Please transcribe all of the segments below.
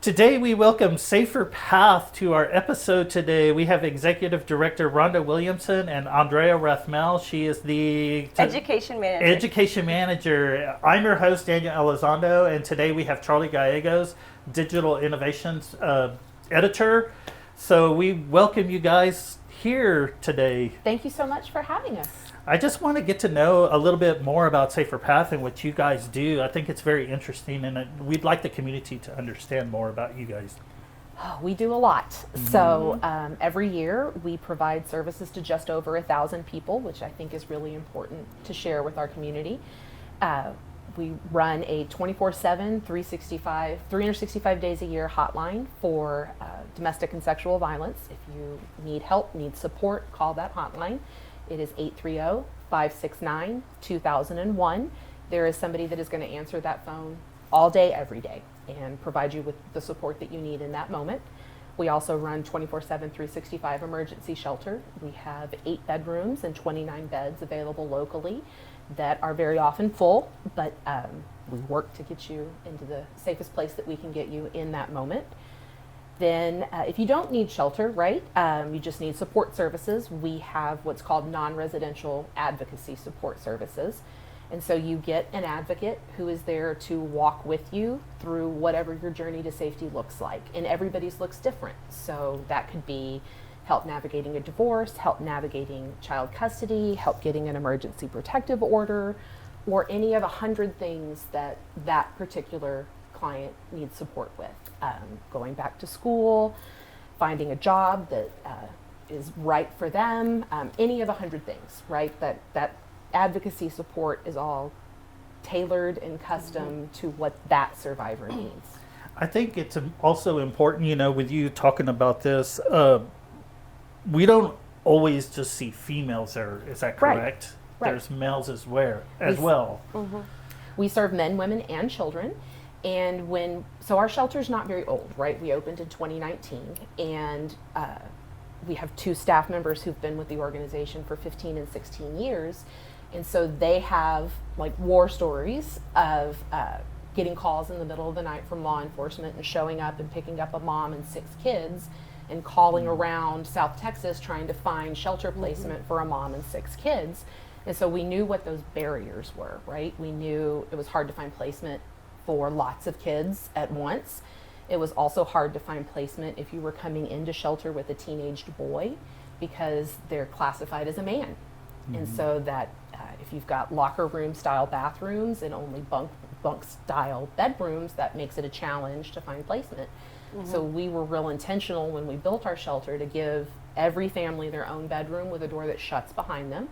Today we welcome Safer Path to our episode today. We have Executive Director Rhonda Williamson and Andrea Rathmell. She is the Education Manager. I'm your host, Daniel Elizondo, and today we have Charlie Gallegos, Digital Innovations Editor. So we welcome you guys here today. Thank you so much for having us. I just want to get to know a little bit more about Safer Path and what you guys do. I think it's very interesting, and we'd like the community to understand more about you guys. Oh, we do a lot. So every year we provide services to just over 1,000 people, which I think is really important to share with our community. We run a 24/7, 365 days a year hotline for domestic and sexual violence. If you need help, need support, call that hotline. It is 830-569-2001. There is somebody that is going to answer that phone all day, every day, and provide you with the support that you need in that moment. We also run 24/7, 365 emergency shelter. We have 8 bedrooms and 29 beds available locally that are very often full, but we work to get you into the safest place that we can get you in that moment. Then if you don't need shelter, right, you just need support services, we have what's called non-residential advocacy support services. And so you get an advocate who is there to walk with you through whatever your journey to safety looks like. And everybody's looks different. So that could be help navigating a divorce, help navigating child custody, help getting an emergency protective order, or any of 100 things that that particular client needs support with. Going back to school, finding a job that is right for them, any of 100 things, right? That advocacy support is all tailored and custom to what that survivor needs. I think it's also important, with you talking about this, we don't always just see females there. Is that correct? Right. There's males as well. We serve men, women, and children. And so our shelter's not very old, right? We opened in 2019, and we have 2 staff members who've been with the organization for 15 and 16 years. And so they have like war stories of getting calls in the middle of the night from law enforcement and showing up and picking up a mom and 6 kids and calling around South Texas trying to find shelter placement for a mom and 6 kids. And so we knew what those barriers were, right? We knew it was hard to find placement for lots of kids at once. It was also hard to find placement if you were coming into shelter with a teenaged boy because they're classified as a man. And so that if you've got locker room style bathrooms and only bunk style bedrooms, that makes it a challenge to find placement. So we were real intentional when we built our shelter to give every family their own bedroom with a door that shuts behind them.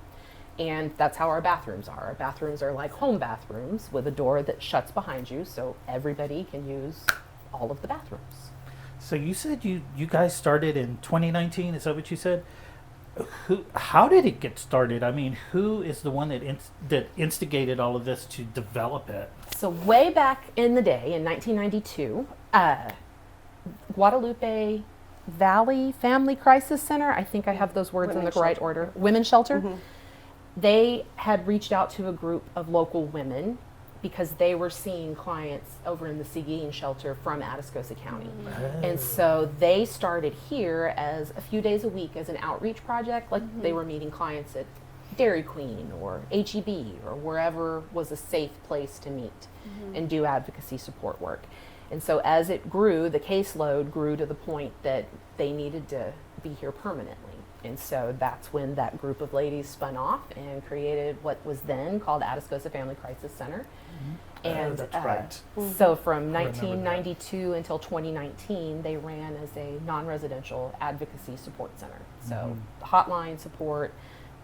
And that's how our bathrooms are. Our bathrooms are like home bathrooms with a door that shuts behind you, so everybody can use all of the bathrooms. So you said you guys started in 2019, is that what you said? How did it get started? I mean, who is the one that instigated all of this to develop it? So way back in the day, in 1992, Guadalupe Valley Family Crisis Center, I think I have those words in the right order, Women's Shelter. They had reached out to a group of local women because they were seeing clients over in the Seguin shelter from Atascosa County. And so they started here as a few days a week as an outreach project, like they were meeting clients at Dairy Queen or HEB or wherever was a safe place to meet and do advocacy support work. And so as it grew, the caseload grew to the point that they needed to be here permanently. And so that's when that group of ladies spun off and created what was then called Atascosa Family Crisis Center. And that's right. So from 1992 until 2019, they ran as a non-residential advocacy support center. So hotline support,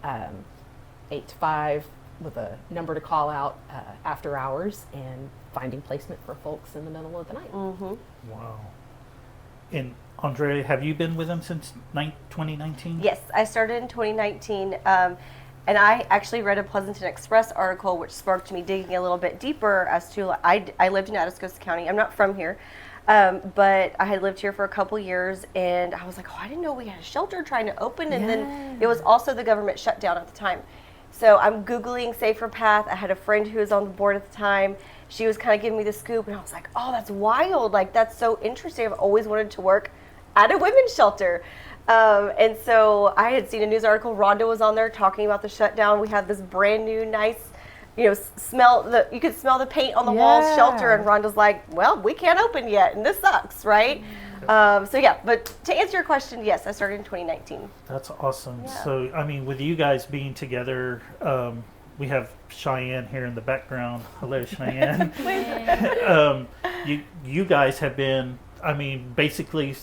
8 to 5 with a number to call out after hours and finding placement for folks in the middle of the night. Wow. And Andrea, have you been with them since 2019? Yes, I started in 2019, and I actually read a Pleasanton Express article which sparked me digging a little bit deeper as to, I lived in Atascosa County. I'm not from here, but I had lived here for a couple years, and I was like, oh, I didn't know we had a shelter trying to open, and then it was also the government shutdown at the time. So I'm Googling Safer Path. I had a friend who was on the board at the time. She was kind of giving me the scoop, and I was like, oh, that's wild. Like, that's so interesting. I've always wanted to work at a women's shelter. And so I had seen a news article. Rhonda was on there talking about the shutdown. We had this brand new, nice, you could smell the paint on the walls shelter. And Rhonda's like, well, we can't open yet, and this sucks, right? But to answer your question, yes, I started in 2019. That's awesome. Yeah. So, I mean, with you guys being together, we have Cheyenne here in the background. Hello, Cheyenne. You guys have been, I mean, basically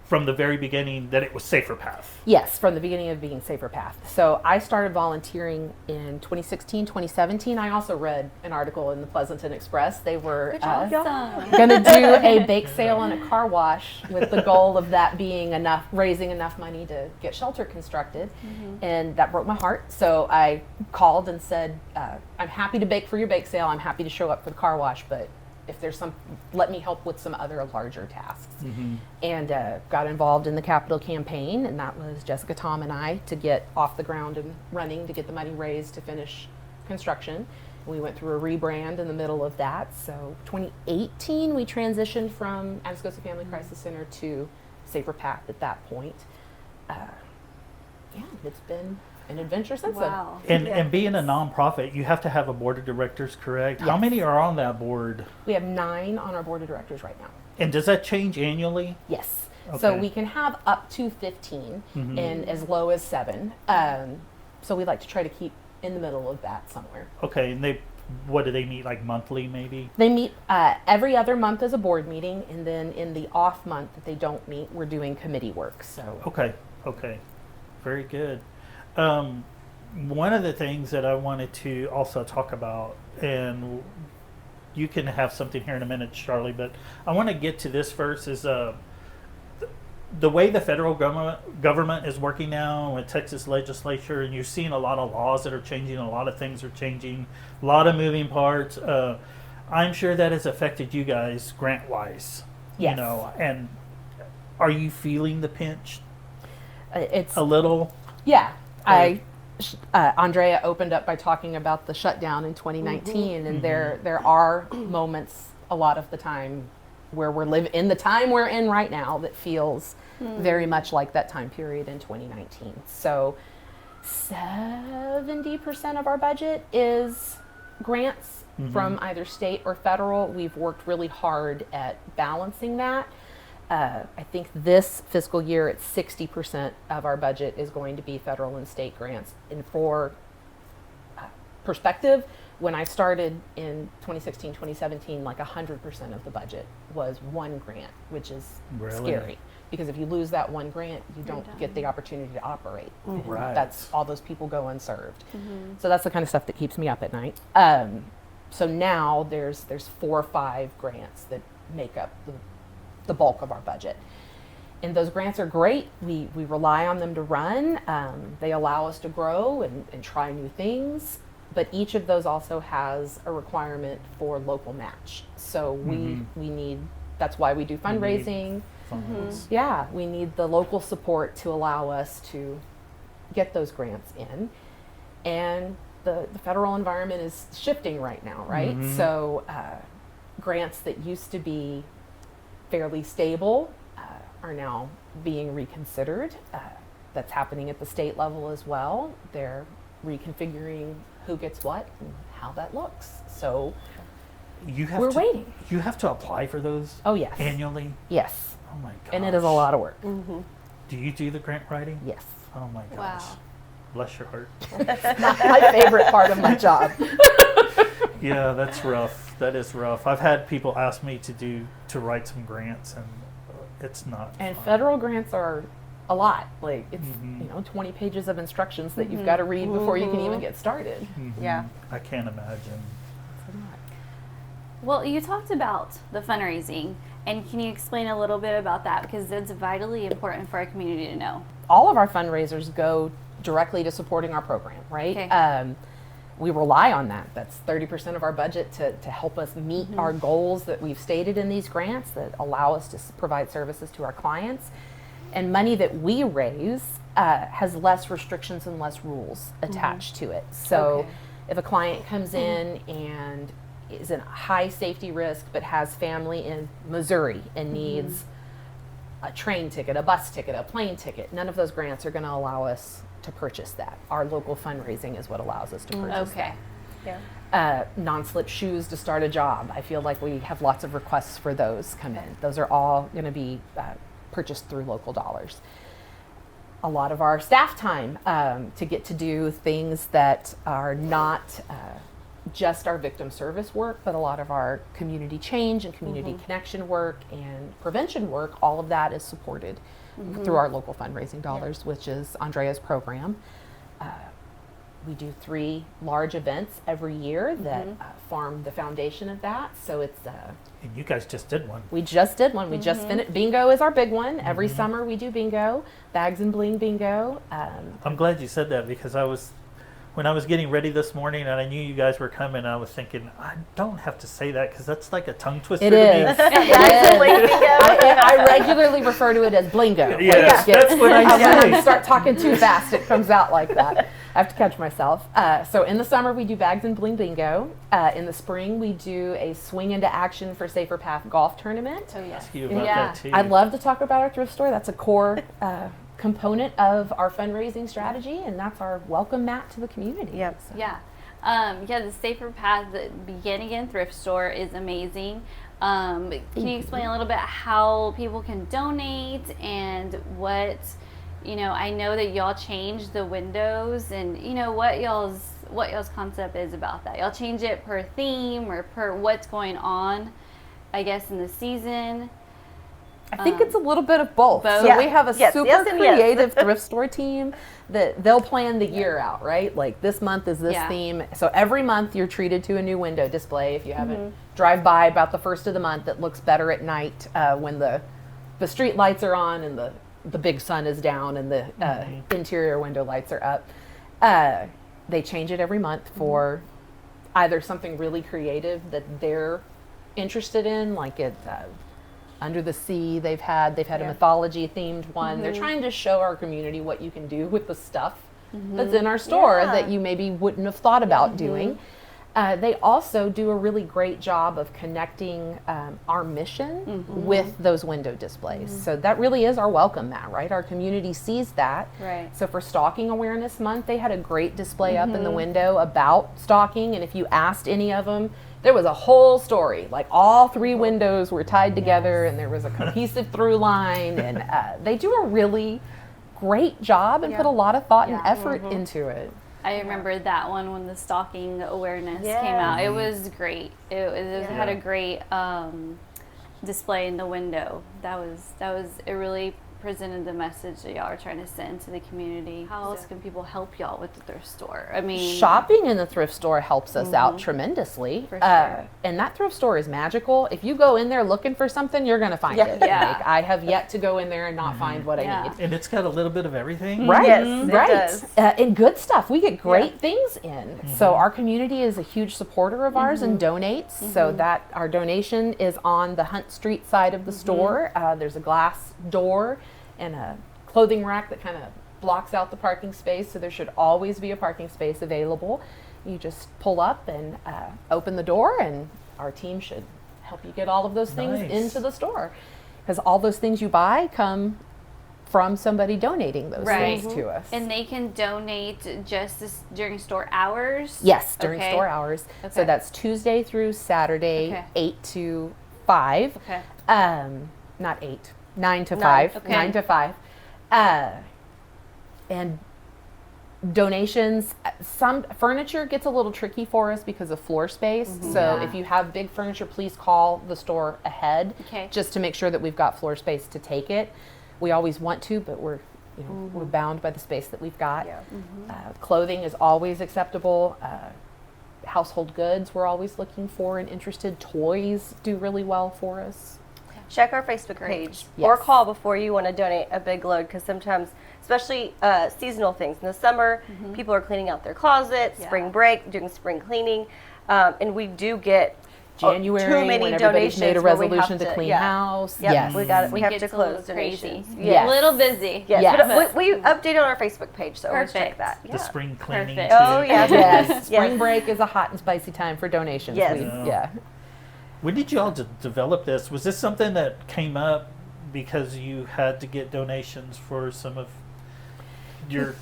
from the very beginning that it was Safer Path. Yes, from the beginning of being Safer Path. So I started volunteering in 2016, 2017. I also read an article in the Pleasanton Express. They were going to do a bake sale and a car wash with the goal of that being raising enough money to get shelter constructed. And that broke my heart. So I called and said, I'm happy to bake for your bake sale. I'm happy to show up for the car wash, but if there's let me help with some other larger tasks. And got involved in the capital campaign, and that was Jessica, Tom, and I to get off the ground and running to get the money raised to finish construction. We went through a rebrand in the middle of that. So 2018, we transitioned from Atascosa Family Crisis Center to Safer Path at that point. It's been an adventure since then. And being a nonprofit, you have to have a board of directors, correct? Yes. How many are on that board? We have 9 on our board of directors right now. And does that change annually? Yes. Okay. So we can have up to 15 and as low as 7. So we like to try to keep in the middle of that somewhere. Okay, and what do they meet, like monthly maybe? They meet every other month as a board meeting, and then in the off month that they don't meet, we're doing committee work. So Okay, very good. One of the things that I wanted to also talk about, and you can have something here in a minute, Charlie, but I want to get to this first, is the way the federal government is working now with Texas legislature, and you're seeing a lot of laws that are changing, a lot of things are changing, a lot of moving parts. I'm sure that has affected you guys grant-wise. Yes. You know, and are you feeling the pinch it's a little? Yeah. Andrea opened up by talking about the shutdown in 2019, and there are moments a lot of the time where we're living in the time we're in right now that feels very much like that time period in 2019. So 70% of our budget is grants from either state or federal. We've worked really hard at balancing that. I think this fiscal year, it's 60% of our budget is going to be federal and state grants. And for perspective, when I started in 2016, 2017, like 100% of the budget was one grant, which is scary. Because if you lose that one grant, you don't get the opportunity to operate. Right. That's all those people go unserved. So that's the kind of stuff that keeps me up at night. So now there's 4 or 5 grants that make up the bulk of our budget. And those grants are great. We rely on them to run. They allow us to grow and try new things. But each of those also has a requirement for local match. So we need, that's why we do fundraising. Yeah, we need the local support to allow us to get those grants in. And the federal environment is shifting right now, right? So grants that used to be fairly stable are now being reconsidered. That's happening at the state level as well. They're reconfiguring who gets what and how that looks. So we're waiting. You have to apply for those annually? Yes. Oh my gosh. And it is a lot of work. Do you do the grant writing? Yes. Oh my gosh. Wow. Bless your heart. My favorite part of my job. Yeah, that's rough. That is rough. I've had people ask me to write some grants, and it's not And fun. federal grants are a lot. Like it's 20 pages of instructions that you've got to read before you can even get started. Yeah. I can't imagine. Well, you talked about the fundraising, and can you explain a little bit about that, because it's vitally important for our community to know. All of our fundraisers go directly to supporting our program, right? Okay. We rely on that. That's 30% of our budget to help us meet our goals that we've stated in these grants that allow us to provide services to our clients. And money that we raise has less restrictions and less rules attached to it. So Okay. if a client comes in and is in high safety risk but has family in Missouri and needs a train ticket, a bus ticket, a plane ticket, none of those grants are going to allow us to purchase that. Our local fundraising is what allows us to purchase Okay. Yeah. non-slip shoes to start a job. I feel like we have lots of requests for those come in. Those are all going to be purchased through local dollars. A lot of our staff time to get to do things that are not just our victim service work, but a lot of our community change and community connection work and prevention work, all of that is supported through our local fundraising dollars, which is Andrea's program. We do 3 large events every year that form the foundation of that. So it's And you guys just did one. we just did one. We just finished. Bingo is our big one. Every summer we do bingo, bags and bling bingo. I'm glad you said that because when I was getting ready this morning and I knew you guys were coming, I was thinking, I don't have to say that because that's like a tongue twister It to is. me. I regularly refer to it as blingo. Yes, that's what I When I say. start talking too fast, it comes out like that. I have to catch myself. So in the summer, we do bags and bling bingo. In the spring, we do a swing into action for Safer Path golf tournament. Oh, yes. Ask you about Yeah. that too. I'd love to talk about our thrift store. That's a core component of our fundraising strategy, and that's our welcome mat to the community. Yep. So- Yeah. The Safer Path, the Begin Again thrift store is amazing. Can you explain a little bit how people can donate and what, I know that y'all change the windows and, what y'all's concept is about that. Y'all change it per theme or per what's going on, I guess, in the season. I think it's a little bit of both. Both? So Yeah. we have a Yes, super yes, and yes. creative thrift store team that they'll plan the year out, right? Like this month is this Yeah. theme. So every month you're treated to a new window display. If you haven't drive by about the first of the month, it looks better at night when the street lights are on and the big sun is down and the interior window lights are up. They change it every month for either something really creative that they're interested in, like it. Under the Sea, they've had a mythology themed one. They're trying to show our community what you can do with the stuff that's in our store Yeah. that you maybe wouldn't have thought about doing. They also do a really great job of connecting our mission with those window displays. So that really is our welcome mat, right? Our community sees that. Right. So for Stalking Awareness Month, they had a great display up in the window about stalking, and if you asked any of them, there was a whole story. Like all 3 windows were tied together, and there was a cohesive through line, and they do a really great job and put a lot of thought and effort into it. I remember that one when the stalking awareness Yes. came out. It was great. It had a great display in the window. It really presented the message that y'all are trying to send to the community. How else can people help y'all with the thrift store? I mean, Shopping in the thrift store helps us out tremendously. For sure. And that thrift store is magical. If you go in there looking for something, you're going to find it. Yeah. Like, I have yet to go in there and not find what I Yeah. need. And it's got a little bit of everything. Right, Yes, it right. does. And good stuff. We get great things in. So our community is a huge supporter of ours and donates. So that our donation is on the Hunt Street side of the store. There's a glass door and a clothing rack that kind of blocks out the parking space. So there should always be a parking space available. You just pull up and open the door, and our team should help you get all of those things Nice. into the store. Because all those things you buy come from somebody donating those Right. things to us. and they can donate just during store hours? Yes, during Okay. store hours. So Okay. that's Tuesday through Saturday, Okay. 8 to 5. Okay. Not 8, 9 to 9, 5. okay. 9 to 5. And donations, some furniture gets a little tricky for us because of floor space. So Yeah. if you have big furniture, please call the store ahead Okay. just to make sure that we've got floor space to take it. We always want to, but we're we're bound by the space that we've got. Yeah. Clothing is always acceptable. Household goods we're always looking for and interested. Toys do really well for us. Check our Facebook page Yes. or call before you want to donate a big load, because sometimes, especially seasonal things, in the summer, people are cleaning out their closets, Yeah. spring break, doing spring cleaning, and we do get January too many when everybody's made a donations where we resolution have to to- clean yeah. house. Yep, Yes. we have It to gets a little close crazy. donations. Yes. A little busy. Yes, Yes. but we update on our Facebook page, so always check Perfect. that. The Yeah. spring cleaning Perfect. too. Oh, yeah. Yes. Spring Yes. break is a hot and spicy time for donations. Yes. Yeah. When did you all develop this? Was this something that came up because you had to get donations for some of your,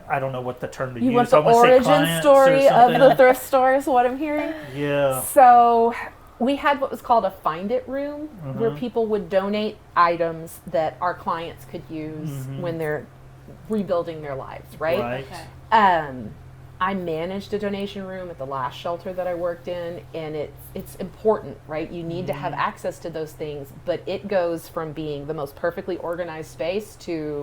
I don't know what the term to You use. want the I wanna say origin clients or story of something. the thrift store is what I'm hearing? Yeah. So we had what was called a find it room where Mhm. people would donate items that our clients could use Mhm. when they're rebuilding their lives, right? Right. I managed a donation room at the last shelter that I worked in, and it's important, right? You need to have access to those things, but it goes from being the most perfectly organized space to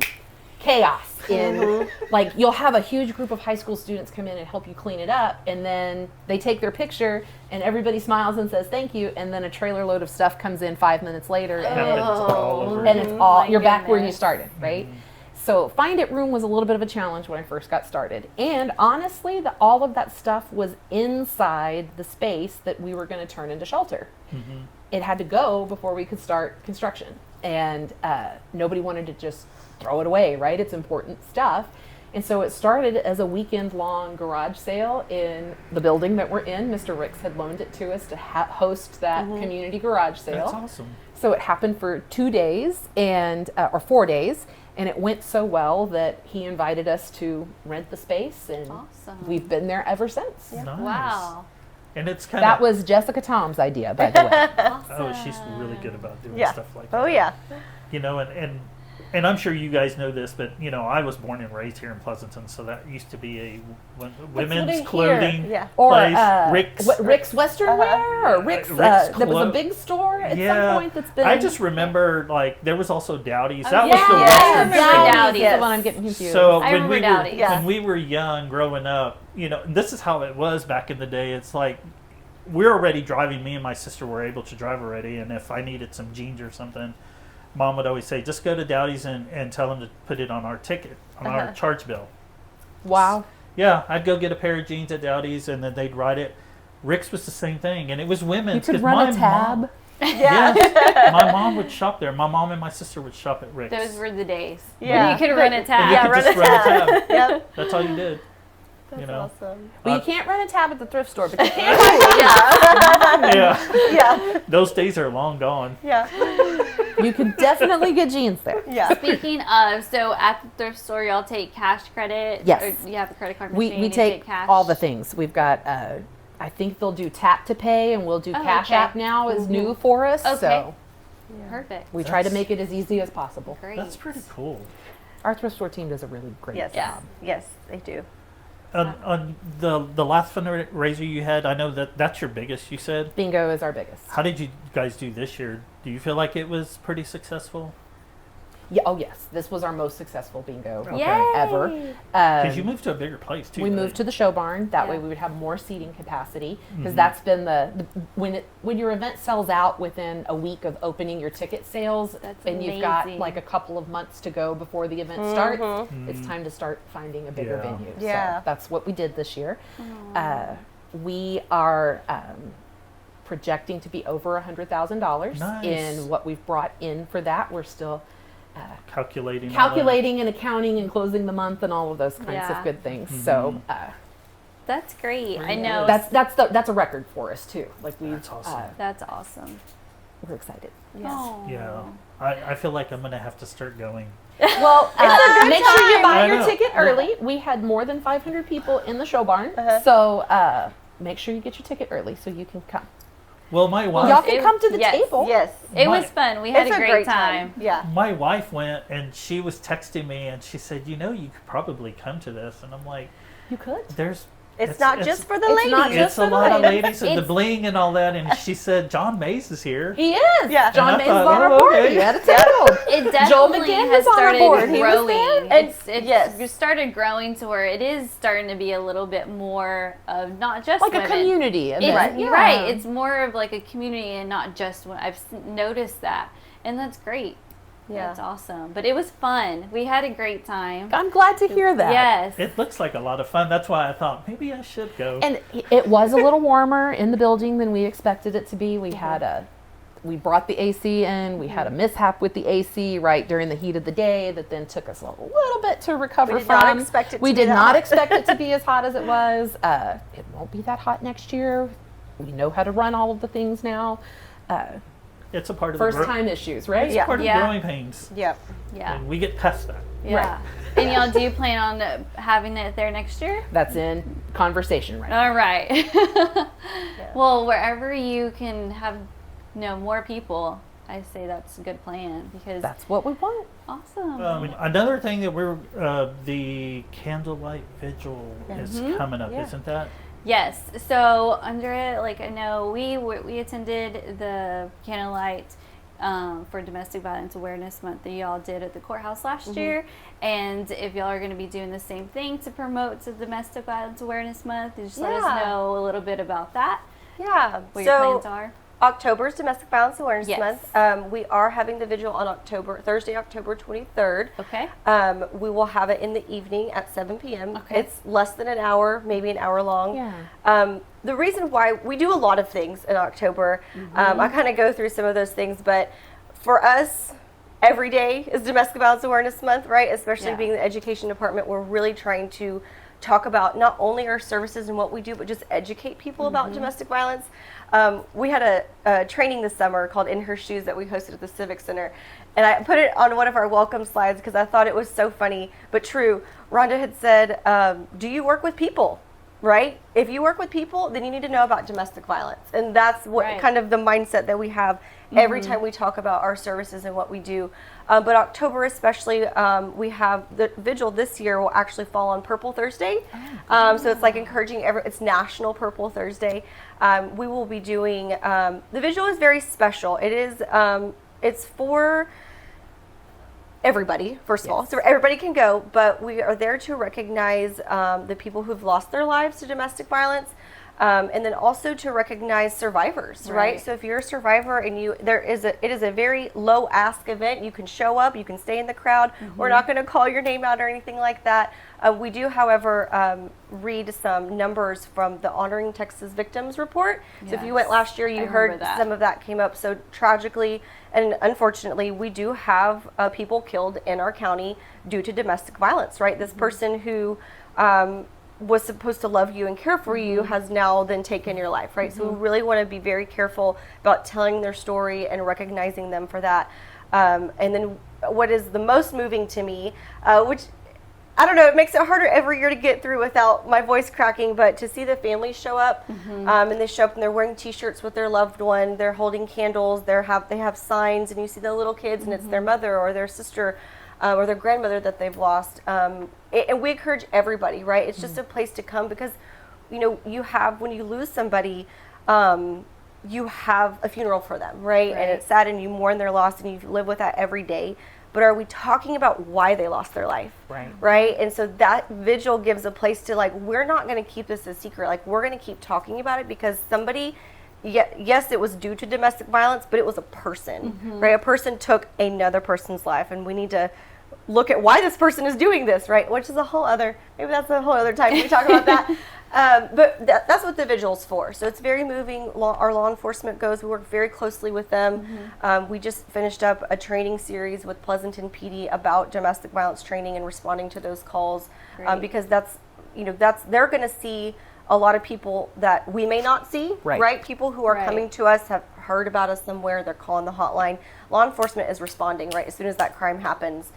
chaos. In like, you'll have a huge group of high school students come in and help you clean it up, and then they take their picture, and everybody smiles and says thank you, and then a trailer load of stuff comes in 5 minutes later, and Happens all over and again. it's all my you're back where you goodness. started, right? So find it room was a little bit of a challenge when I first got started, and honestly, all of that stuff was inside the space that we were going to turn into shelter. It had to go before we could start construction, and nobody wanted to just throw it away, right? It's important stuff. And so it started as a weekend-long garage sale in the building that we're in. Mr. Ricks had loaned it to us to host that community garage sale. That's awesome. So it happened for 2 days and or 4 days, and it went so well that he invited us to rent the space, and Awesome. we've been there ever since. Nice. Wow. And it's kind That of, was Jessica Tom's idea, by the way. Awesome. oh, she's really good about doing Yeah. stuff like that. Oh, yeah. You know, and I'm sure you guys know this, but you know, I was born and raised here in Pleasanton, so that used to be a women's here. clothing Yeah. Or place. Rick's. Rick's Western Wear, or Rick's. Rick's There was a Clo- big store at Yeah. some point that's been. I just remember like there was also Dowdy's. Oh, that yeah. was the Yeah, I Western remember store. Dowdy's Dowdy's. is Yes. the one I'm getting confused. So I when remember we Dowdy's. were Yeah. when we were young, growing up, you know, this is how it was back in the day. It's like we're already driving. Me and my sister were able to drive already, and if I needed some jeans or something, Mom would always say, "Just go to Dowdy's and tell them to put it on our ticket, on our charge bill." Wow. Yeah, I'd go get a pair of jeans at Dowdy's, and then they'd write it. Rick's was the same thing, and it was women's. You could 'cause run my a tab. Mom, yes, my mom would shop there. My mom and my sister would shop at Rick's. Those were the days. Yeah. When you could run a and tab. you Yeah, could run just a run a tab. Yep. That's all you did. That's You know. awesome. Well, Uh, you can't run a tab at the thrift store, but you can. Yeah, Yeah. those days are long gone. Yeah. You can definitely get jeans there. Yeah. Speaking of, so at the thrift store, y'all take cash credit? Yes. Or you have a credit card We machine? we and take cash? all the things. We've got. I think they'll do tap to pay, and we'll do Oh, Cash okay. App now is new for us. Okay. So Perfect. we try to That's- make it as easy as possible. Great. That's pretty cool. Our thrift store team does a really great Yes. job. Yes, they do. On the last fundraiser you had, I know that's your biggest. You said. Bingo is our biggest. How did you guys do this year? Do you feel like it was pretty successful? Yeah, oh yes, this was our most successful bingo Okay. Yay! ever. Because you moved to a bigger place too. We right? moved to the show barn. That way Yeah. we would have more seating capacity because Mhm. that's been when your event sells out within a week of opening your ticket sales, That's and you've got amazing. like a couple of months to go before the event starts. Mhm. It's time to start finding a bigger Yeah. venue. Yeah. So that's what we did this year. We are projecting to be over $100,000 Nice. in what we've brought in for that. We're still calculating. all that. calculating and accounting and closing the month and all of those kinds Yeah. of good things. So That's great. I know. that's a record for us too. Like we, That's awesome. That's awesome. we're excited. Oh. Yeah, I feel like I'm gonna have to start going. Well, make sure you buy I your know. ticket early. We had more than 500 people in the show barn, Uh-huh. so make sure you get your ticket early so you can come. Well, my wife. Y'all can it- come to the yes. table. Yes. It My- was fun. We had It's a great time. Yeah. My wife went and she was texting me and she said, "You know, you could probably come to this." And I'm like, You could. "There's It's not just for the it's ladies. not just it's a for the lot of ladies. ladies and the bling and all that." And she said, "John Mays is here." He is. Yeah. John And I Mays is thought, on our oh, board. okay. He had a table. It Joel definitely McGinn has was on our started board. He was growing. there. It's yes. you started growing to where it is starting to be a little bit more of not just Like a women. community event. It's, Yeah. Right. It's more of like a community and not just one. I've noticed that, and that's great. Yeah. That's awesome. But it was fun. We had a great time. I'm glad to hear that. Yes. It looks like a lot of fun. That's why I thought maybe I should go. And it was a little warmer in the building than we expected it to be. We brought the AC in. We had a mishap with the AC right during the heat of the day that then took us a little bit to recover We did from. not expect it to We be did that not hot. expect it to be as hot as it was. It won't be that hot next year. We know how to run all of the things now. It's a part of First the time issues, right? It's Yeah. part of Yeah. growing pains. Yep. Yeah. And we get past that. Yeah. And y'all do plan on having it there next year? That's in conversation right now. All right. Well, wherever you can have more people, I say that's a good plan because That's what we want. awesome. Another thing that we're the candlelight vigil is coming up, Yeah. isn't that? Yes. So Andrea, I know we attended the candlelight for Domestic Violence Awareness Month that y'all did at the courthouse last year, and if y'all are going to be doing the same thing to promote the Domestic Violence Awareness Month, just let us Yeah. know a little bit about that. Yeah. What your plans are. October's Domestic Violence Awareness Yes. Month. We are having the vigil on Thursday, October 23rd. Okay. We will have it in the evening at 7 p.m. Okay. It's less than an hour, maybe an hour long. Yeah. The reason why we do a lot of things in October, I kind of go through some of those things, but for us, every day is Domestic Violence Awareness Month, right? Especially Yeah. being the education department, we're really trying to talk about not only our services and what we do, but just educate people about domestic violence. We had a training this summer called In Her Shoes that we hosted at the Civic Center. And I put it on one of our welcome slides because I thought it was so funny, but true. Rhonda had said, do you work with people? Right? If you work with people, then you need to know about domestic violence. And that's what Right. kind of the mindset that we have every time we talk about our services and what we do. But October especially, we have the vigil this year will actually fall on Purple Thursday. So it's encouraging it's National Purple Thursday. We will be doing, the vigil is very special. It is, it's for everybody, first of all, so everybody can go, but we are there to recognize the people who've lost their lives to domestic violence, and then also to recognize survivors, right? Right. So if you're a survivor and it is a very low ask event. You can show up, you can stay in the crowd. We're not going to call your name out or anything like that. We do, however, read some numbers from the Honoring Texas Victims report. So if you went Yes. last year, I you remember heard that. some of that came up. So tragically and unfortunately, we do have people killed in our county due to domestic violence, right? This person who was supposed to love you and care for you has now then taken your life, right? So we really want to be very careful about telling their story and recognizing them for that. And then what is the most moving to me, which I don't know, it makes it harder every year to get through without my voice cracking, but to see the families show up, and they show up and they're wearing t-shirts with their loved one, they're holding candles, they have signs, and you see the little kids and it's their mother or their sister or their grandmother that they've lost. And we encourage everybody, right? It's just a place to come because, you have, when you lose somebody, you have a funeral for them, right? And it's sad and you mourn their loss and you live with that every day. But are we talking about why they lost their life? Right? And so that vigil gives a place to we're not going to keep this a secret. We're going to keep talking about it because somebody, yes, it was due to domestic violence, but it was a person, right? A person took another person's life, and we need to look at why this person is doing this, right? Which is maybe that's a whole other time we talk about that. But that's what the vigil's for. So it's very moving. Our law enforcement goes. We work very closely with them. We just finished up a training series with Pleasanton PD about domestic violence training and responding to those calls, because they're going to see a lot of people that we may not see, right? People who are coming to us have heard about us somewhere. They're calling the hotline. Law enforcement is responding right as soon as that crime happens.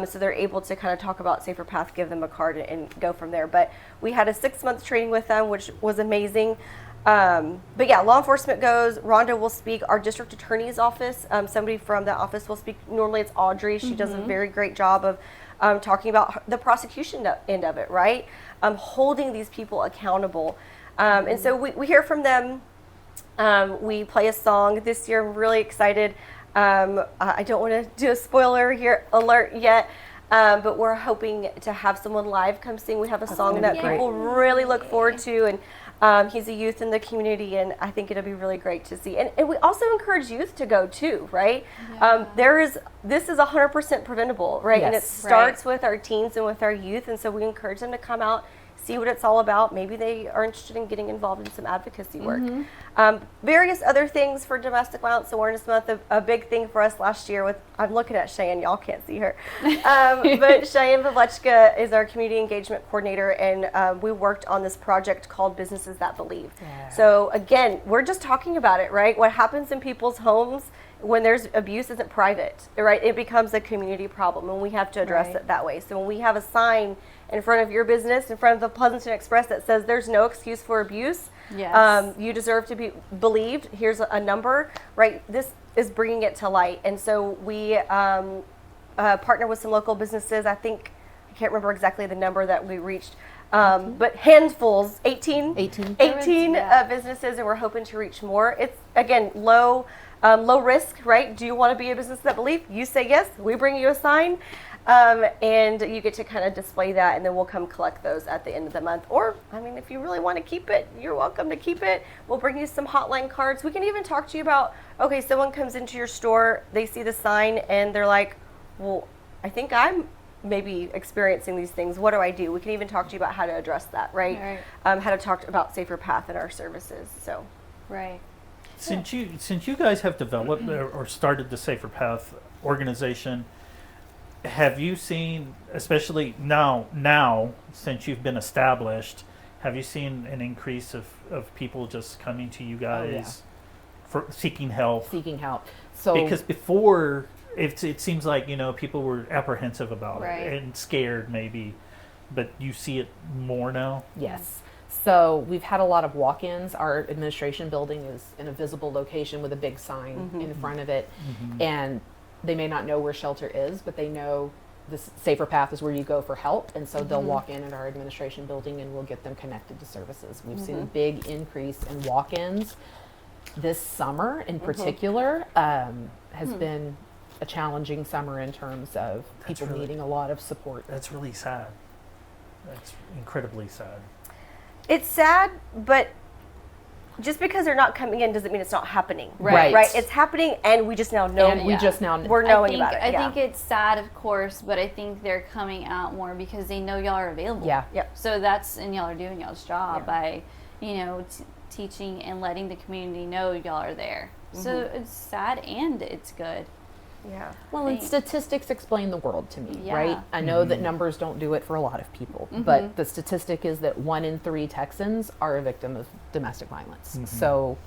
So they're able to kind of talk about Safer Path, give them a card, and go from there. But we had a 6-month training with them, which was amazing. But yeah, law enforcement goes. Rhonda will speak. Our district attorney's office, somebody from that office will speak. Normally it's Audrey. She does a very great job of talking about the prosecution end of it, right? Holding these people accountable. And so we hear from them. We play a song this year. I'm really excited. I don't want to do a spoiler alert yet, but we're hoping to have someone live come sing. We have a song that people really look forward to, and He's a youth in the community, and I think it'll be really great to see. And we also encourage youth to go too, right? This is 100% preventable, right? And it Yes. starts with our teens and with our youth, and so we encourage them to come out, see what it's all about. Maybe they are interested in getting involved in some advocacy work. Various other things for Domestic Violence Awareness Month. A big thing for us last year with, I'm looking at Cheyenne, y'all can't see her, but Cheyenne Pavlechka is our community engagement coordinator, and we worked on this project called Businesses That Believe. Yeah. So again, we're just talking about it, right? What happens in people's homes when there's abuse isn't private, right? It becomes a community problem, and we have to address Right. it that way. So when we have a sign in front of your business, in front of the Pleasanton Express that says there's no excuse for abuse, Yes. you deserve to be believed, here's a number, right? This is bringing it to light. And so we partner with some local businesses. I can't remember exactly the number that we reached, but handfuls, 18 Yeah. businesses, and we're hoping to reach more. It's, again, low risk, right? Do you want to be a business that believe? You say yes, we bring you a sign, and you get to kind of display that, and then we'll come collect those at the end of the month. Or, I mean, if you really want to keep it, you're welcome to keep it. We'll bring you some hotline cards. We can even talk to you about, okay, someone comes into your store, they see the sign, and they're like, well, I think I'm maybe experiencing these things. What do I do? We can even talk to you about how to address that, right? How to talk about Safer Path in our services. So, Right. Since you guys have developed or started the Safer Path organization, have you seen, especially now since you've been established, have you seen an increase of people just coming to you guys for seeking help? So Because before it seems like people were apprehensive about Right. it and scared maybe, but you see it more now. yes. So we've had a lot of walk-ins. Our administration building is in a visible location with a big sign in front of it. And they may not know where shelter is, but they know this Safer Path is where you go for help. And so they'll walk in at our administration building, and we'll get them connected to services. We've seen a big increase in walk-ins. This summer in particular has been a challenging summer in terms of people needing a lot of support. That's really sad. That's incredibly sad. it's sad, but just because they're not coming in doesn't mean it's not happening. Right. Right. It's happening, and we just now know. And we just now we're knowing about it. I think it's sad, of course, but I think they're coming out more because they know y'all are available. Yeah. Yep. So and y'all are doing y'all's job by, teaching and letting the community know y'all are there. So it's sad and it's good. Yeah. Well, and statistics explain the world to me, Yeah. right? I know that numbers don't do it for a lot of people, but the statistic is that 1 in 3 Texans are a victim of domestic violence. So,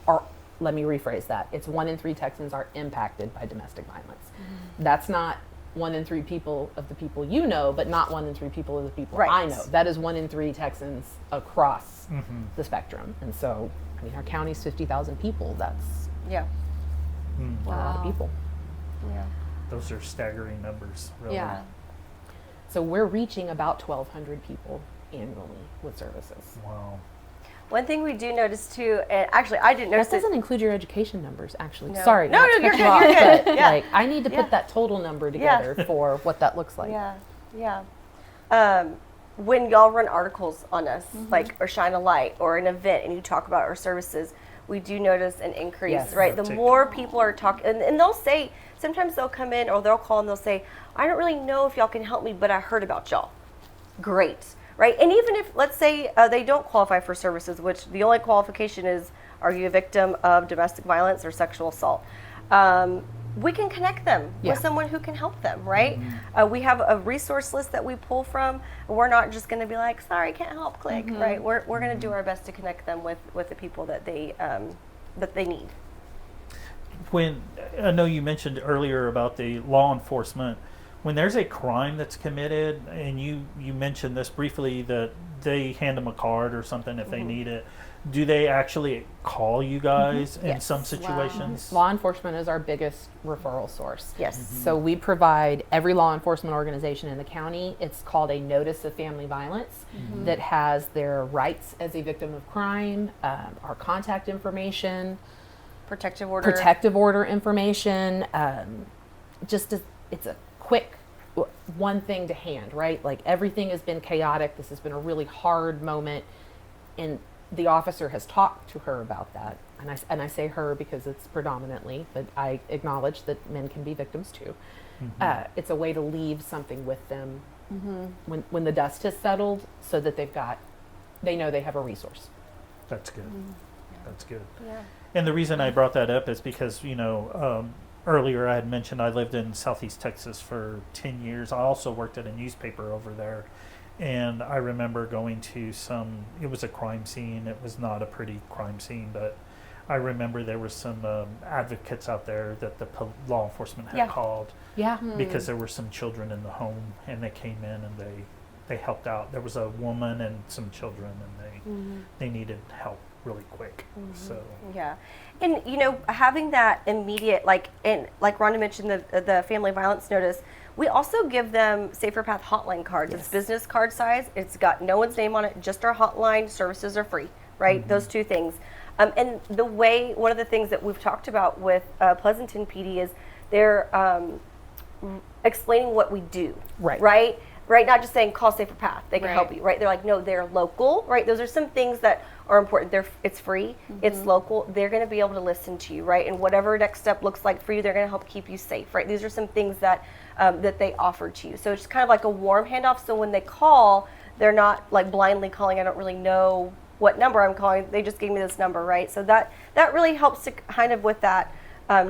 let me rephrase that. It's 1 in 3 Texans are impacted by domestic violence. That's not 1 in 3 people of the people you know, but not 1 in 3 people of the people Right. I know. That is 1 in 3 Texans across the spectrum. And so, I mean, our county's 50,000 people. That's Yeah. a lot of people. Yeah. Those are staggering numbers, really. Yeah. So we're reaching about 1,200 people annually with services. Wow. One thing we do notice too, and actually I didn't notice That it. doesn't include your education numbers, actually. No. Sorry. No, not no, to you're cut good, you off, you're good. but, Yeah. Like, I need to Yeah. put that total number together for what that looks like. Yeah. When y'all run articles on us, like, or shine a light, or an event, and you talk about our services, we do notice an increase, Yes. right? The Uptick. more people are talking, and they'll say, sometimes they'll come in or they'll call and they'll say, I don't really know if y'all can help me, but I heard about y'all. Great, right? And even if, let's say, they don't qualify for services, which the only qualification is, are you a victim of domestic violence or sexual assault? We can connect them Yeah. with someone who can help them, right? We have a resource list that we pull from. We're not just going to be like, sorry, can't help, click, right? We're going to do our best to connect them with the people that they need. When I know you mentioned earlier about the law enforcement, when there's a crime that's committed, and you mentioned this briefly, that they hand them a card or something if they need it, do they actually call you guys in Yes. some situations? Law enforcement is our biggest referral source. Yes. So we provide every law enforcement organization in the county. It's called a notice of family violence that has their rights as a victim of crime, our contact information, Protective order. protective order information. It's a quick one thing to hand, right? Like, everything has been chaotic. This has been a really hard moment, and the officer has talked to her about that, and I say her because it's predominantly, but I acknowledge that men can be victims too. It's a way to leave something with them when the dust has settled, so that they know they have a resource. That's good. That's good. Yeah. And the reason I brought that up is because, earlier I had mentioned I lived in Southeast Texas for 10 years. I also worked at a newspaper over there. And I remember going to it was a crime scene. It was not a pretty crime scene, but I remember there were some advocates out there that the law enforcement had called because there were some children in the home, and they came in and they helped out. There was a woman and some children, and they needed help really quick. So yeah, and having that immediate, like Rhonda mentioned, the family violence notice. We also give them Safer Path hotline cards. Yes. It's business card size. It's got no one's name on it, just our hotline. Services are free, right? Those two things. And one of the things that we've talked about with Pleasanton PD is they're explaining what we do, right? Not just saying call Safer Path, they can help you, right? They're like, no, they're local, right? Those are some things that are important. It's free, it's local. They're going to be able to listen to you, right? And whatever next step looks like for you, they're going to help keep you safe, right? These are some things that they offer to you. So it's kind of like a warm handoff. So when they call, they're not like blindly calling. I don't really know what number I'm calling. They just gave me this number, right? So that really helps to kind of with that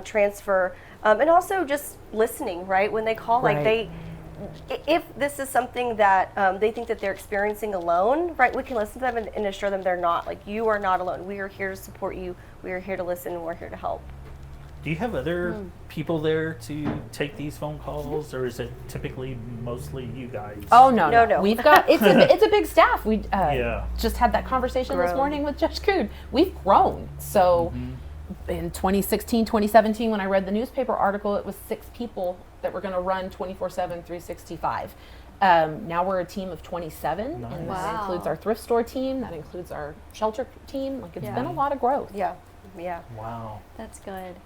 transfer, and also just listening, right? When they call, like if this is something that they think that they're experiencing alone, right, we can listen to them and assure them they're not. Like, you are not alone. We are here to support you. We are here to listen, and we're here to help. do you have other people there to take these phone calls, or is it typically mostly you guys? Oh, no. No. We've got, it's a big staff. We just had that conversation this Grown. morning with Judge Coon. We've grown. So in 2016, 2017, when I read the newspaper article, it was 6 people that were going to run 24/7, 365. Now we're a team of 27, Nice. and Wow. that includes our thrift store team, that includes our shelter team. Like, it's Yeah. been a lot of growth. Yeah. Wow. That's good.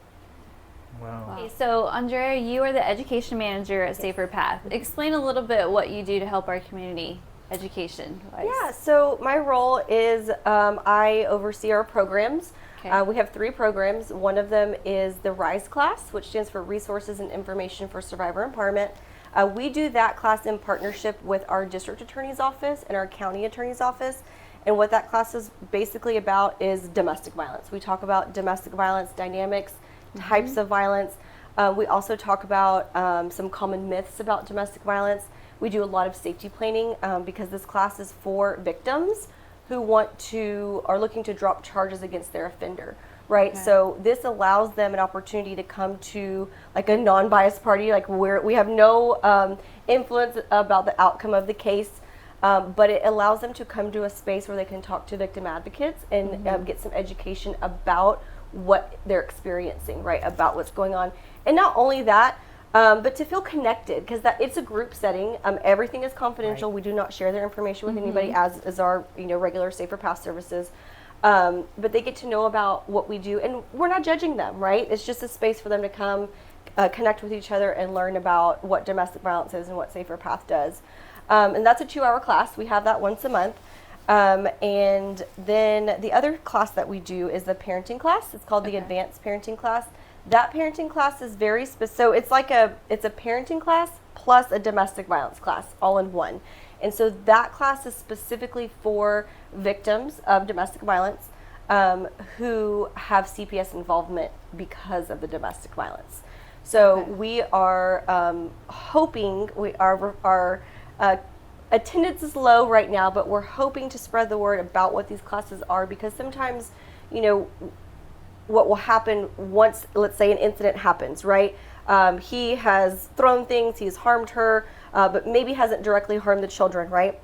Wow. Okay, so Andrea, you are the education manager at Safer Path. Explain a little bit what you do to help our community education-wise. Yeah, so my role is I oversee our programs. Okay. We have 3 programs. One of them is the RISE class, which stands for Resources and Information for Survivor Empowerment. We do that class in partnership with our district attorney's office and our county attorney's office. And what that class is basically about is domestic violence. We talk about domestic violence dynamics, types of violence. We also talk about some common myths about domestic violence. We do a lot of safety planning because this class is for victims who are looking to drop charges against their offender, right? Okay. So this allows them an opportunity to come to like a non-biased party, like where we have no influence about the outcome of the case. But it allows them to come to a space where they can talk to victim advocates and get some education about what they're experiencing, right? About what's going on. And not only that, but to feel connected, because it's a group setting. Everything is confidential. Right. We do not share their information with anybody, as is our regular Safer Path services. But they get to know about what we do, and we're not judging them, right? It's just a space for them to come connect with each other and learn about what domestic violence is and what Safer Path does. And that's a 2-hour class. We have that once a month. And then the other class that we do is the parenting class. It's called the advanced parenting class. That parenting class is very specific. So it's a parenting class plus a domestic violence class all in one. And so that class is specifically for victims of domestic violence who have CPS involvement because of the domestic violence. So we are hoping, our attendance is low right now, but we're hoping to spread the word about what these classes are, because sometimes, what will happen once, let's say, an incident happens, right? He has thrown things, he's harmed her, but maybe hasn't directly harmed the children, right?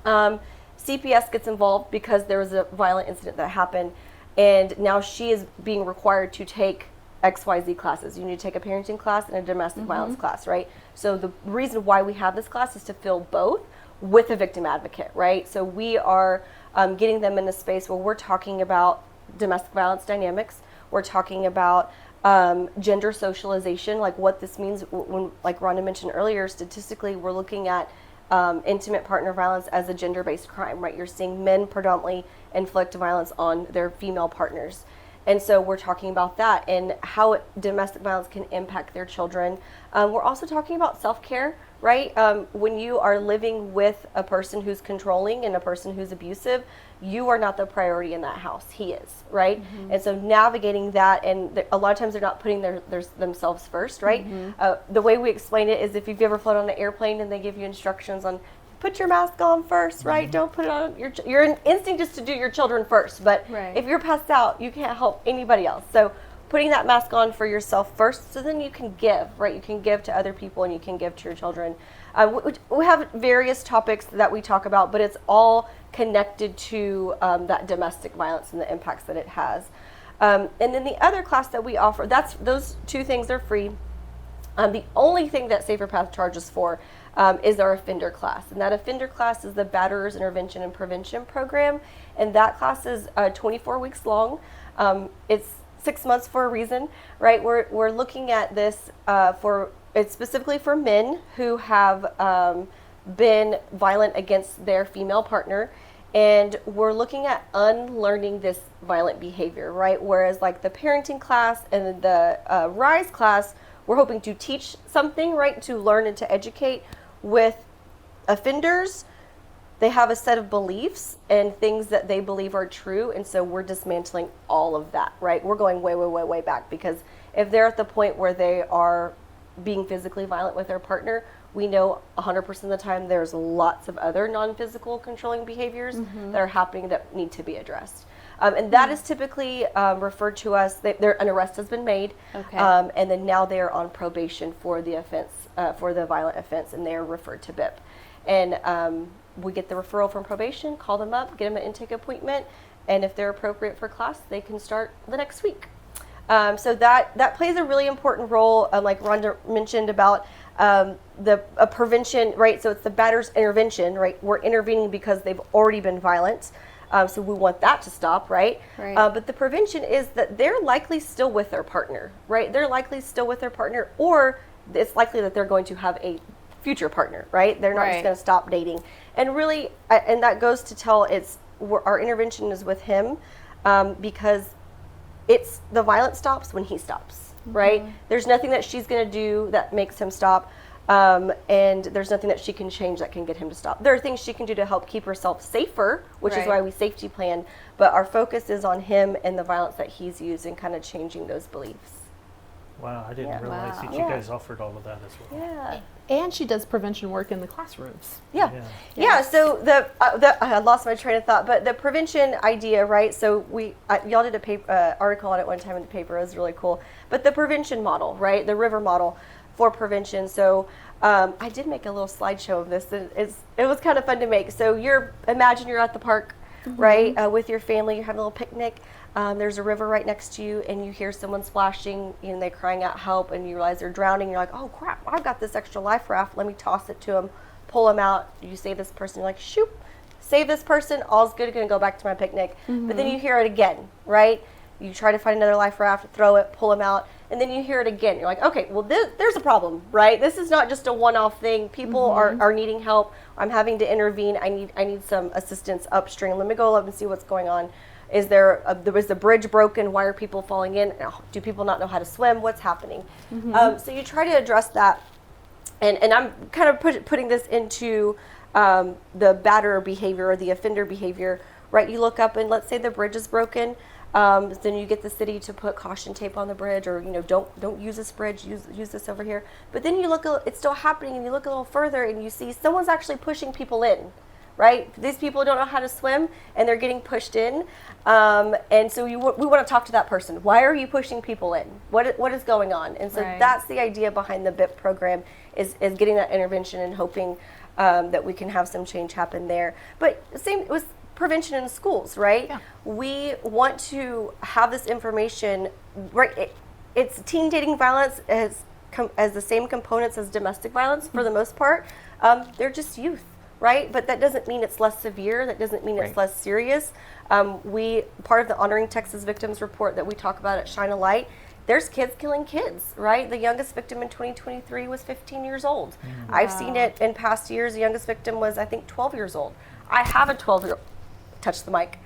CPS gets involved because there was a violent incident that happened, and now she is being required to take XYZ classes. You need to take a parenting class and a domestic violence class, right? So the reason why we have this class is to fill both with a victim advocate, right? So we are getting them in a space where we're talking about domestic violence dynamics. We're talking about gender socialization, like what this means when, like Rhonda mentioned earlier, statistically we're looking at intimate partner violence as a gender-based crime, right? You're seeing men predominantly inflict violence on their female partners. And so we're talking about that and how domestic violence can impact their children. We're also talking about self-care, right? When you are living with a person who's controlling and a person who's abusive, you are not the priority in that house. He is, right? Mm-hmm. And so navigating that, and a lot of times they're not putting themselves first, right? Mm-hmm. The way we explain it is if you've ever flown on an airplane and they give you instructions on put your mask on first, right? Mm-hmm. Don't put it on. Your instinct is to do your children first, but if you're passed out, you can't help anybody else. So putting that mask on for yourself first, so then you can give, right? You can give to other people and you can give to your children. We have various topics that we talk about, but it's all connected to that domestic violence and the impacts that it has. And then the other class that we offer, those two things are free. The only thing that Safer Path charges for is our offender class. And that offender class is the Batterers Intervention and Prevention Program. And that class is 24 weeks long. It's 6 months for a reason, right? We're looking at this it's specifically for men who have been violent against their female partner. And we're looking at unlearning this violent behavior, right? Whereas like the parenting class and the RISE class, we're hoping to teach something, right? To learn and to educate. With offenders, they have a set of beliefs and things that they believe are true. And so we're dismantling all of that, right? We're going way, way, way, way back, because if they're at the point where they are being physically violent with their partner, we know 100% of the time there's lots of other non-physical controlling behaviors that are happening that need to be addressed. And that is typically referred to as, an arrest has been made, and then now they are on probation for the offense, for the violent offense, and they are referred to BIP. And we get the referral from probation, call them up, get them an intake appointment, and if they're appropriate for class, they can start the next week. So that plays a really important role, like Rhonda mentioned about the prevention, right? So it's the batter's intervention, right? We're intervening because they've already been violent. So we want that to stop, right? But the prevention is that they're likely still with their partner, right? They're likely still with their partner, or it's likely that they're going to have a future partner, right? They're not just going to stop dating. And really, and that goes to tell our intervention is with him because it's the violence stops when he stops, right? There's nothing that she's going to do that makes him stop. And there's nothing that she can change that can get him to stop. There are things she can do to help keep herself safer, which is why we safety plan, but our focus is on him and the violence that he's used and kind of changing those beliefs. Wow, I didn't realize that you guys offered all of that as well. Yeah. And she does prevention work in the classrooms. Yeah, so I lost my train of thought, but the prevention idea, right? So y'all did a paper, article on it one time in the paper. It was really cool. But the prevention model, right? The river model for prevention. So I did make a little slideshow of this. It was kind of fun to make. So imagine you're at the park, right, with your family. You're having a little picnic. There's a river right next to you, and you hear someone splashing, and they're crying out help, and you realize they're drowning. You're like, oh crap! I've got this extra life raft. Let me toss it to them, pull them out. You save this person. You're like, shoot, save this person. All's good. Going to go back to my picnic. But then you hear it again, right? You try to find another life raft, throw it, pull them out, and then you hear it again. You're like, okay, well, there's a problem, right? This is not just a one-off thing. People are needing help. I'm having to intervene. I need some assistance upstream. Let me go up and see what's going on. Was the bridge broken? Why are people falling in? Do people not know how to swim? What's happening? So you try to address that. And I'm kind of putting this into the batter behavior or the offender behavior, right? You look up and let's say the bridge is broken. Then you get the city to put caution tape on the bridge, or don't use this bridge, use this over here. But then you look, it's still happening, and you look a little further, and you see someone's actually pushing people in, right? These people don't know how to swim, and they're getting pushed in, and so we want to talk to that person. Why are you pushing people in? What is going on? And so that's the idea behind the BIP program is getting that intervention and hoping that we can have some change happen there. But same with prevention in schools, right? Yeah. We want to have this information, right? It's teen dating violence as the same components as domestic violence for the most part. They're just youth, right? But that doesn't mean it's less severe. That doesn't mean it's less serious. Part of the Honoring Texas Victims report that we talk about at Shine a Light there's kids killing kids, right? The youngest victim in 2023 was 15 years old. I've seen it in past years. The youngest victim was, I think, 12 years old. I have a 12-year-old. Touch the mic.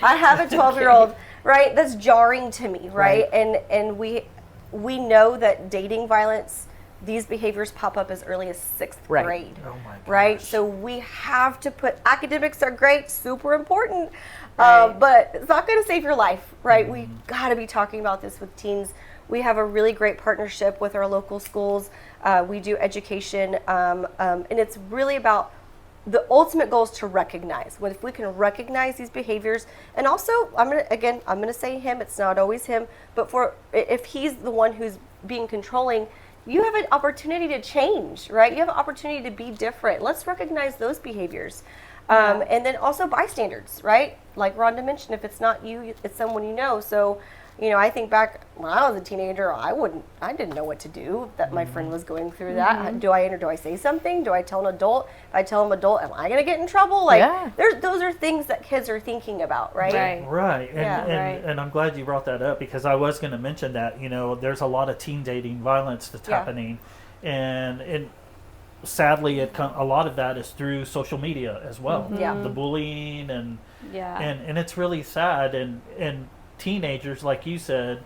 I have a 12-year-old, right? That's jarring to me, right? And we know that dating violence, these behaviors pop up as early as 6th grade. Oh my gosh. Right? So we have to put, academics are great, super important, but it's not going to save your life, right? We got to be talking about this with teens. We have a really great partnership with our local schools. We do education, and it's really about the ultimate goal is to recognize. If we can recognize these behaviors, and also I'm gonna say him. It's not always him, but if he's the one who's being controlling, you have an opportunity to change, right? You have an opportunity to be different. Let's recognize those behaviors. And then also bystanders, right? Like Rhonda mentioned, if it's not you, it's someone you know. So, I think back when I was a teenager, I didn't know what to do that my friend was going through that. Do I say something? Do I tell an adult? If I tell an adult, am I going to get in trouble? Those are things that kids are thinking about, right? Right. And I'm glad you brought that up, because I was going to mention that, there's a lot of teen dating violence that's happening. And sadly, a lot of that is through social media as well. The bullying and it's really sad. And teenagers, like you said,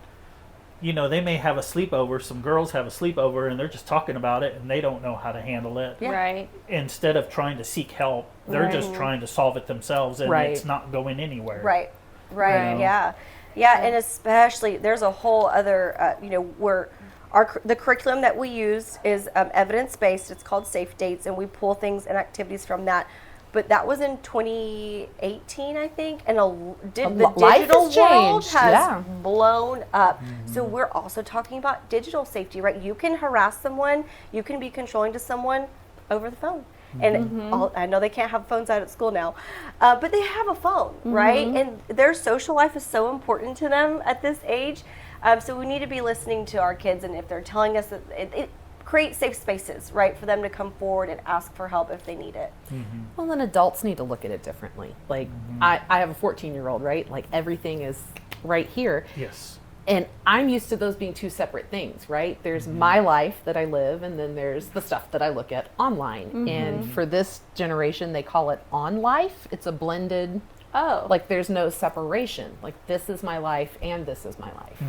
they may have a sleepover. Some girls have a sleepover and they're just talking about it and they don't know how to handle it. Right. Instead of trying to seek help, they're just trying to solve it themselves, and it's not going anywhere. Right. Yeah. And especially there's a whole other, where the curriculum that we use is evidence-based. It's called Safe Dates, and we pull things and activities from that. But that was in 2018, I think, and the digital world has blown up. So we're also talking about digital safety, right? You can harass someone, you can be controlling to someone over the phone. And I know they can't have phones out at school now, but they have a phone, right? And their social life is so important to them at this age. So we need to be listening to our kids, and if they're telling us that it create safe spaces, right, for them to come forward and ask for help if they need it. Well, then adults need to look at it differently. Like, I have a 14-year-old, right? Like, everything is right here. Yes. And I'm used to those being two separate things, right? There's my life that I live, and then there's the stuff that I look at online. And for this generation, they call it on life. It's a blended, like, there's no separation. Like, this is my life and this is my life.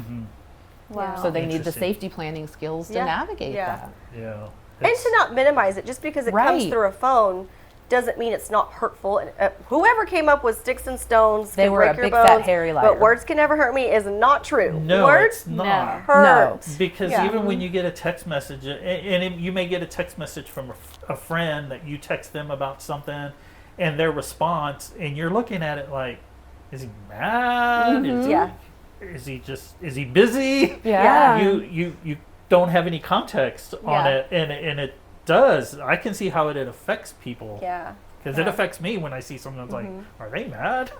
Wow. So they need the safety planning skills to navigate that. Yeah. And to not minimize it. Just because it comes through a phone doesn't mean it's not hurtful. And whoever came up with sticks and stones they can were break a your big bones, fat hairy liar. but words can never hurt me is not true. No, words it's not. hurt. Because even when you get a text message, and you may get a text message from a friend that you text them about something, and their response, and you're looking at it like, is he mad? Is he busy? You don't have any context on it, and it does. I can see how it affects people. Because it affects me when I see someone that's like, are they mad?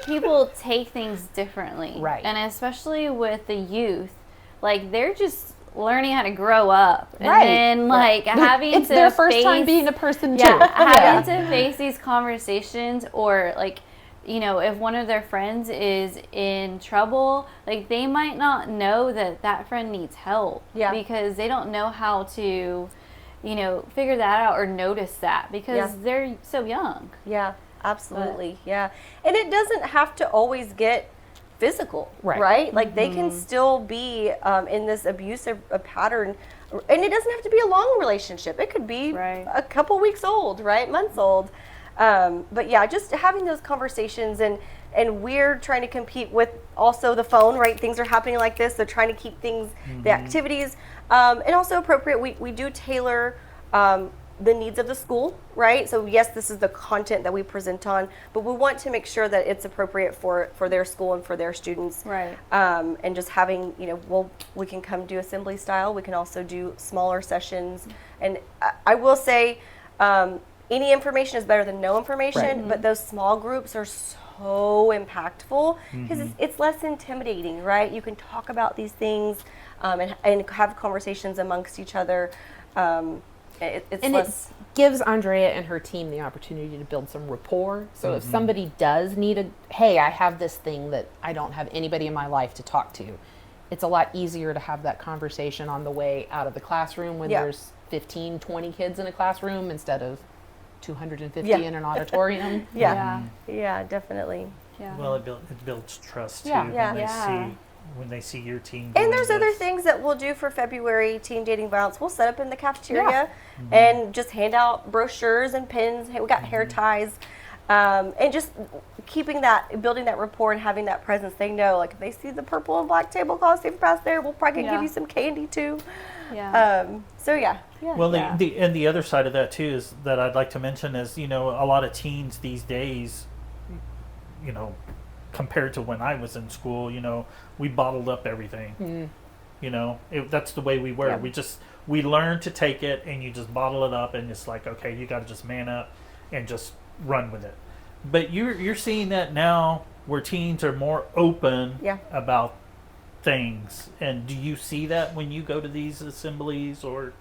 People take things differently. Right. And especially with the youth, like, they're just learning how to grow up. And then, like, having it's to their first face, time being a person, too. Having to face these conversations, or, like, if one of their friends is in trouble, like, they might not know that friend needs help. Because they don't know how to, figure that out or notice that, because they're so young. Absolutely. And it doesn't have to always get physical, right? Like, they can still be in this abusive pattern, and it doesn't have to be a long relationship. It could be a couple weeks old, right? Months old. But just having those conversations, and we're trying to compete with also the phone, right? Things are happening like this. They're trying to keep things, the activities, and also appropriate. We do tailor the needs of the school, right? So yes, this is the content that we present on, but we want to make sure that it's appropriate for their school and for their students. And just having, we can come do assembly style. We can also do smaller sessions. And I will say, any information is better than no information, but those small groups are so impactful because it's less intimidating, right? You can talk about these things and have conversations amongst each other. It gives Andrea and her team the opportunity to build some rapport. So if somebody does need hey, I have this thing that I don't have anybody in my life to talk to, it's a lot easier to have that conversation on the way out of the classroom when Yeah. there's 15, 20 kids in a classroom instead of 250 Yeah. in an auditorium. Yeah. Yeah, definitely. Yeah. Well, it builds trust too Yeah. when Yeah. they Yeah. see see your team. And doing there's other this. things that we'll do for February Teen Dating Violence. We'll set up in the cafeteria Yeah. and just hand out brochures and pins. Hey, we got hair ties. And just building that rapport and having that presence. They know, like, if they see the purple and black tablecloth safe pass there, we'll probably Yeah. give you some candy too. Yeah. So yeah. Well, Yeah. the other side of that too is that I'd like to mention is, a lot of teens these days, compared to when I was in school, we bottled up everything. That's the way we were. Yeah. We learned to take it, and you just bottle it up, and it's like, okay, you got to just man up and just run with it. But you're seeing that now, where teens are more open Yeah. about things. And do you see that when you go to these assemblies, or?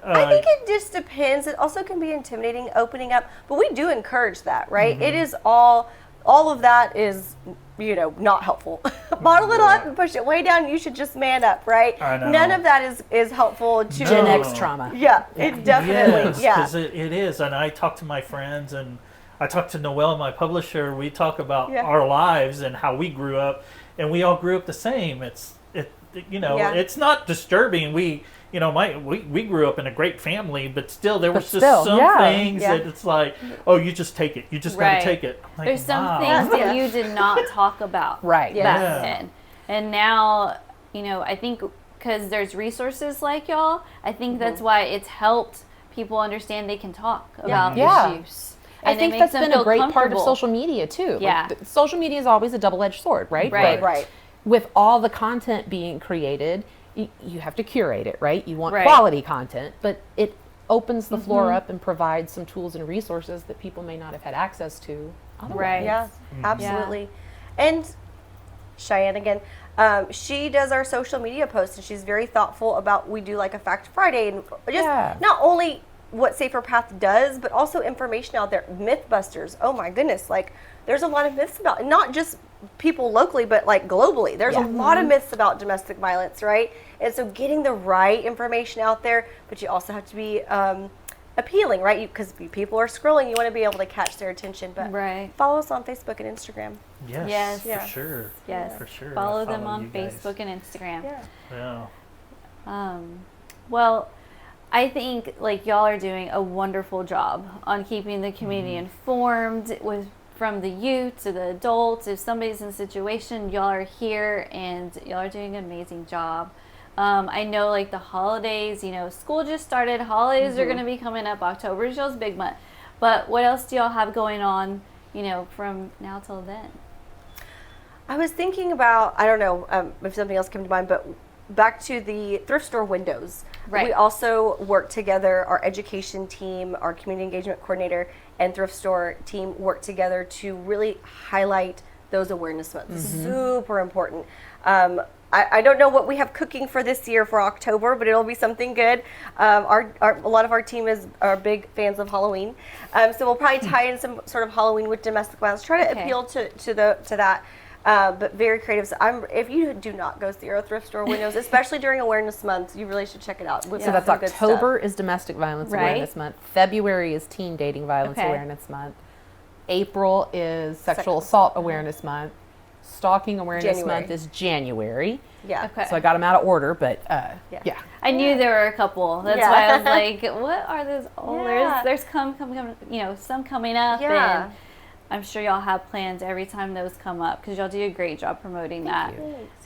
I think it just depends. It also can be intimidating opening up, but we do encourage that, right? It is all of that is, not helpful. Bottle it up and push it way down. You should just man up, right? I know. None of that is helpful to Gen No. X trauma. Yeah, it definitely. Yes, Yeah. because it is. And I talk to my friends, and I talk to Noelle, my publisher. We talk about Yeah. our lives and how we grew up, and we all grew up the same. Yeah. It's not disturbing. We grew up in a great family, but still there was just still, some yeah. things Yeah. that it's like, oh, you just take it. You just got Right. to take it. Like, There's some wow. things that Yeah. you did not talk about Right. Yeah. back Yeah. then. And now, I think because there's resources like y'all, I think that's why it's helped people understand they can talk about Yeah. issues. I And it think makes that's them been feel a great part of comfortable. social media too. Yeah. Social media is always a double-edged sword, right? Right. But Right. with all the content being created, you have to curate it, right? You want Right. quality content, but it opens the floor up and provides some tools and resources that people may not have had access to otherwise. Right. Yeah, absolutely. And Cheyenne again, she does our social media posts, and she's very thoughtful about. We do like a Fact Friday, and just Yeah. not only what Safer Path does, but also information out there. Mythbusters. Oh my goodness! Like, there's a lot of myths about not just people locally, but like globally. There's a lot of myths about domestic violence, right? And so getting the right information out there, but you also have to be appealing, right? Because people are scrolling, you want to be able to catch their attention. But Right. follow us on Facebook and Instagram. Yes, Yes. for Yeah. sure. Yes. For sure. Follow I them on you guys. Facebook and Instagram. Yeah. Yeah. Well, I think like y'all are doing a wonderful job on keeping the community informed from the youth to the adults. If somebody's in a situation, y'all are here and y'all are doing an amazing job. I know like the holidays, school just started. Holidays are going to be coming up. October is y'all's big month. But what else do y'all have going on, from now till then? I was thinking about, I don't know if something else came to mind, but back to the thrift store windows. Right. We also work together, our education team, our community engagement coordinator, and thrift store team work together to really highlight those awareness months. Super important. I don't know what we have cooking for this year for October, but it'll be something good. A lot of our team are big fans of Halloween, so we'll probably tie in some sort of Halloween with domestic violence. Try to Okay. appeal to that. But very creative. So if you do not go see our thrift store windows, especially during Awareness Month, you really should check it out. We've So got that's some good stuff. October is Domestic Violence Right. Awareness Month. February is Teen Dating Violence Okay. Awareness Month. April is Sexual Sexual Assault Awareness Month. Stalking Awareness January. Month is January. Yeah. Okay. So I got them out of order, but yeah. I knew there were a couple. That's Yeah. why I was like, what are those? Oh, Yeah. there's some coming up. Yeah. And I'm sure y'all have plans every time those come up because y'all do a great job promoting that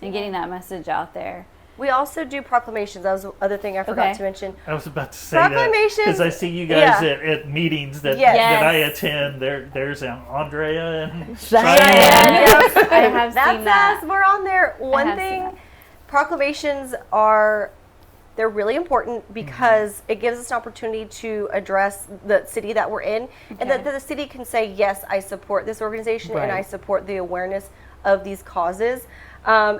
and getting that message out there. We also do proclamations. That was the other thing I forgot Okay. to mention. I was about to say that Proclamations. because I see you guys Yeah. at meetings that Yes. that I Yes. attend. There's Andrea and Cheyenne. Cheyenne. Yes, I have That's seen that. us. We're on there. One have seen that. thing, proclamations they're really important because it gives us an opportunity to address the city that we're in, and that Okay. the city can say, yes, I support this organization and I Right. support the awareness of these causes.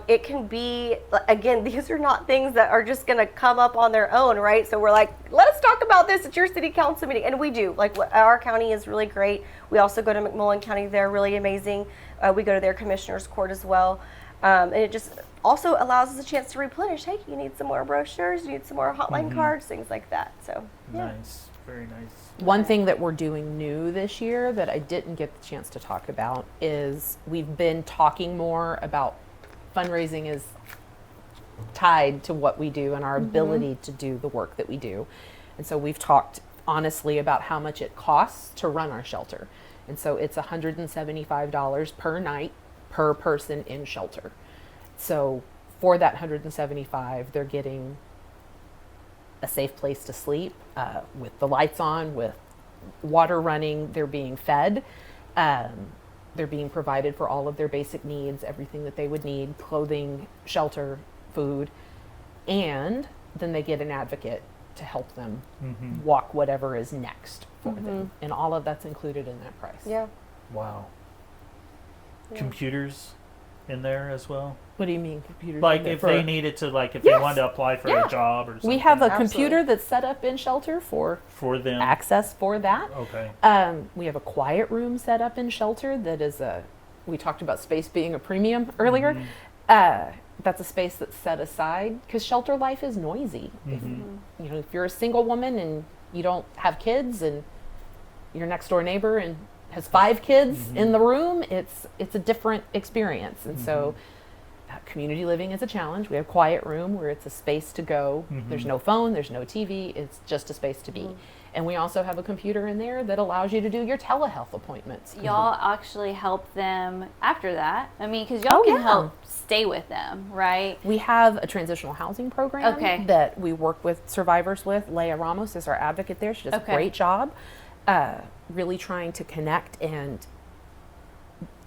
It can be, again, these are not things that are just going to come up on their own, right? So we're like, let's talk about this at your city council meeting. And we do. Like, our county is really great. We also go to McMullen County. They're really amazing. We go to their commissioner's court as well. And it just, also allows us a chance to replenish. Hey, you need some more brochures, you need some more hotline cards, things like that. So, yeah. Nice, very nice. One thing that we're doing new this year that I didn't get the chance to talk about is we've been talking more about fundraising is tied to what we do and our ability to do the work that we do. And so we've talked honestly about how much it costs to run our shelter. And so it's $175 per night per person in shelter. So for that $175, they're getting a safe place to sleep with the lights on, with water running. They're being fed. They're being provided for all of their basic needs, everything that they would need, clothing, shelter, food. And then they get an advocate to help them walk whatever is next for them. And all of that's included in that price. Yeah. Wow. Yeah. Computers in there as well? What do you mean computers? Like if they needed to, like if Yes. they wanted to apply for a job or something. We have a Absolutely. computer that's set up in shelter for them. access for that. Okay. We have a quiet room set up in shelter that is we talked about space being a premium earlier. That's a space that's set aside because shelter life is noisy. If you're a single woman and you don't have kids and your next door neighbor and has 5 kids in the room, it's a different experience. And so community living is a challenge. We have a quiet room where it's a space to go. There's no phone, there's no TV, it's just a space to be. And we also have a computer in there that allows you to do your telehealth appointments. Y'all actually help them after that. I mean, because y'all can help stay with them, right? We have a transitional housing program Okay. that we work with survivors with. Leah Ramos is our advocate there. She does a great job really trying to connect and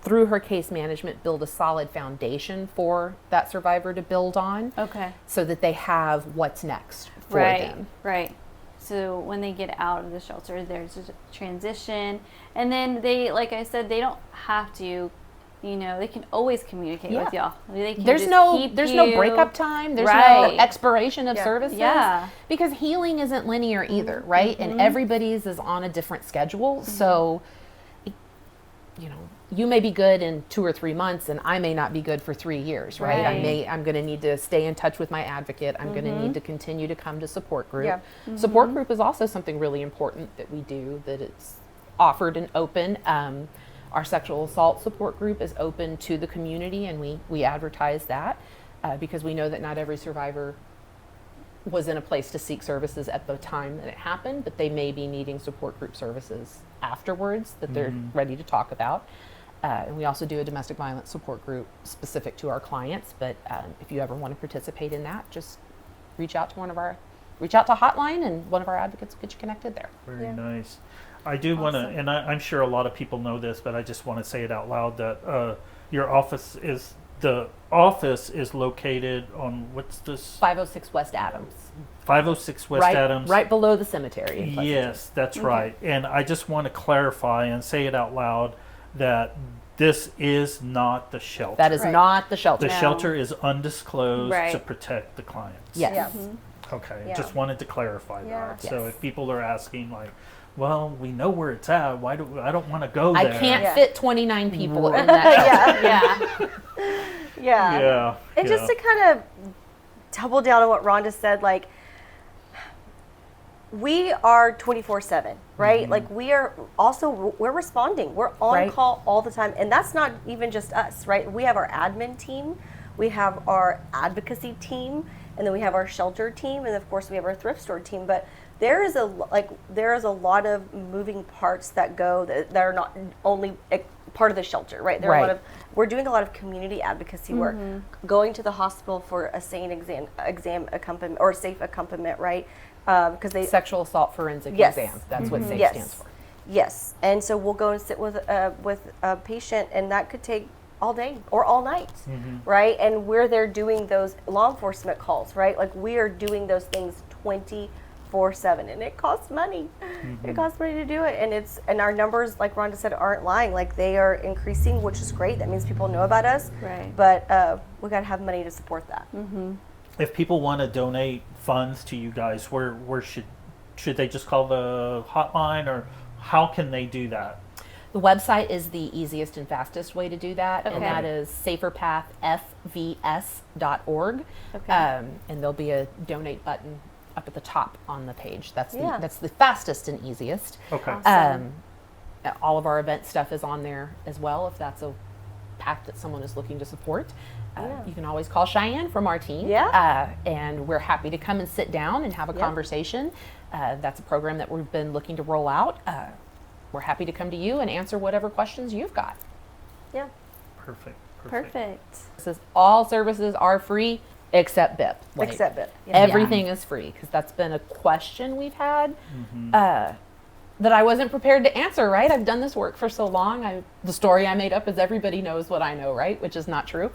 through her case management build a solid foundation for that survivor to build on Okay. so that they have what's next for Right. them. Right. So when they get out of the shelter, there's a transition, and then they, like I said, they don't have to. They can always communicate with y'all. They can There's just no keep breakup time. There's no Right. expiration of services. Yeah. Because healing isn't linear either, right? And everybody's is on a different schedule. So, you may be good in 2 or 3 months and I may not be good for 3 years, right? I'm going to need to stay in touch with my advocate. I'm going to need to continue to come to support group. Yeah. Support group is also something really important that we do, that it's offered and open. Our sexual assault support group is open to the community, and we advertise that because we know that not every survivor was in a place to seek services at the time that it happened, but they may be needing support group services afterwards that they're ready to talk about. And we also do a domestic violence support group specific to our clients, but if you ever want to participate in that, just reach out to Hotline, and one of our advocates will get you connected there. Very nice. I do want to, and I'm sure a lot of people know this, but I just want to say it out loud that your office is located on, what's this? 506 West Adams. 506 West Adams. Right below the cemetery. in Pleasanton. Yes, that's right. And I just want to clarify and say it out loud that this is not the shelter. That is not the shelter. The shelter is undisclosed Right. to protect the clients. Yes. Yeah. Okay, Yeah. just wanted to clarify Yeah. that. So Yes. if people are asking, like, well, we know where it's at. Why do I don't want to go I there? can't Yeah. fit 29 people in that shelter. Yeah. Yeah. Yeah. And just to kind of double down on what Rhonda said, like, we are 24/7, right? Like, we're responding. We're on Right. call all the time. And that's not even just us, right? We have our admin team, we have our advocacy team, and then we have our shelter team, and of course we have our thrift store team. But there is a lot of moving parts that are not only part of the shelter, right? There are a lot Right. of, we're doing a lot of community advocacy work, going to the hospital for a sane exam accompaniment or safe accompaniment, right? Because they Sexual assault forensic Yes. exam. That's what SAFE Yes. stands for. Yes, and so we'll go and sit with a patient, and that could take all day or all night, right? And we're there doing those law enforcement calls, right? Like, we are doing those things 24/7, and it costs money. It costs money to do it, and our numbers, like Rhonda said, aren't lying. Like, they are increasing, which is great. That means people know about us. Right. But we got to have money to support that. If people want to donate funds to you guys, where should they just call the hotline, or how can they do that? The website is the easiest and fastest way to do that, and Okay. that is saferpathfvs.org. Okay. And there'll be a donate button up at the top on the page. That's Yeah. that's the fastest and easiest. Okay. Um, all of our event stuff is on there as well. If that's a path that someone is looking to support, Yeah. you can always call Cheyenne from our team. Yeah. And we're happy to come and sit down and have a Yeah. conversation. That's a program that we've been looking to roll out. We're happy to come to you and answer whatever questions you've got. Yeah. Perfect. Perfect. It says all services are free except BIP. Like, Except it. Yeah. everything is free, because that's been a question we've had that I wasn't prepared to answer. Right? I've done this work for so long. The story I made up is everybody knows what I know, right? Which is not true.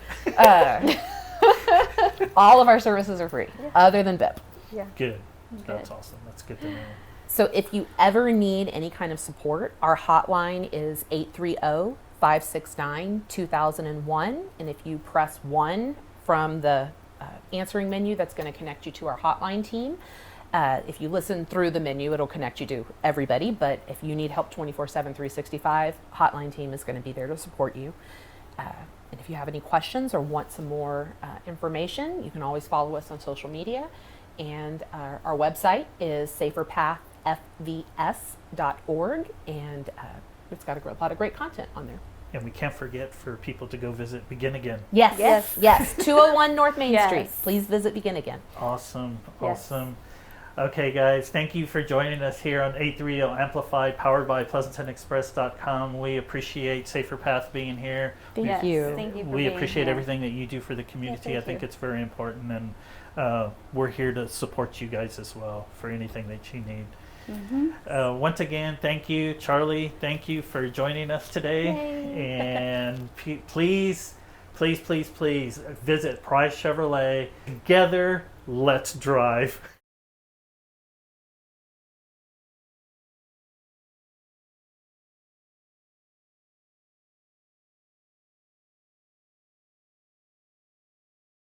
All of our services are free, other than BIP. Yeah. Good. That's awesome. That's good to know. So if you ever need any kind of support, our hotline is 830-569-2001. And if you press 1 from the answering menu, that's going to connect you to our hotline team. If you listen through the menu, it'll connect you to everybody. But if you need help 24/7, 365, hotline team is going to be there to support you. And if you have any questions or want some more information, you can always follow us on social media. And our website is saferpathfvs.org, and it's got a lot of great content on there. And we can't forget for people to go visit Begin Again. Yes, Yes. yes. 201 North Main Yes. Street. Please visit Begin Again. Awesome. Yes. Awesome. Okay, guys, thank you for joining us here on 830 Amplified, powered by PleasantonExpress.com. We appreciate Safer Path being here. Thank Yes, you. Thank you for We being appreciate here. everything that you do for the community. thank I think you. it's very important, and we're here to support you guys as well for anything that you need. Once again, thank you, Charlie. Thank you for joining us today. And please visit Price Chevrolet. Together, let's drive.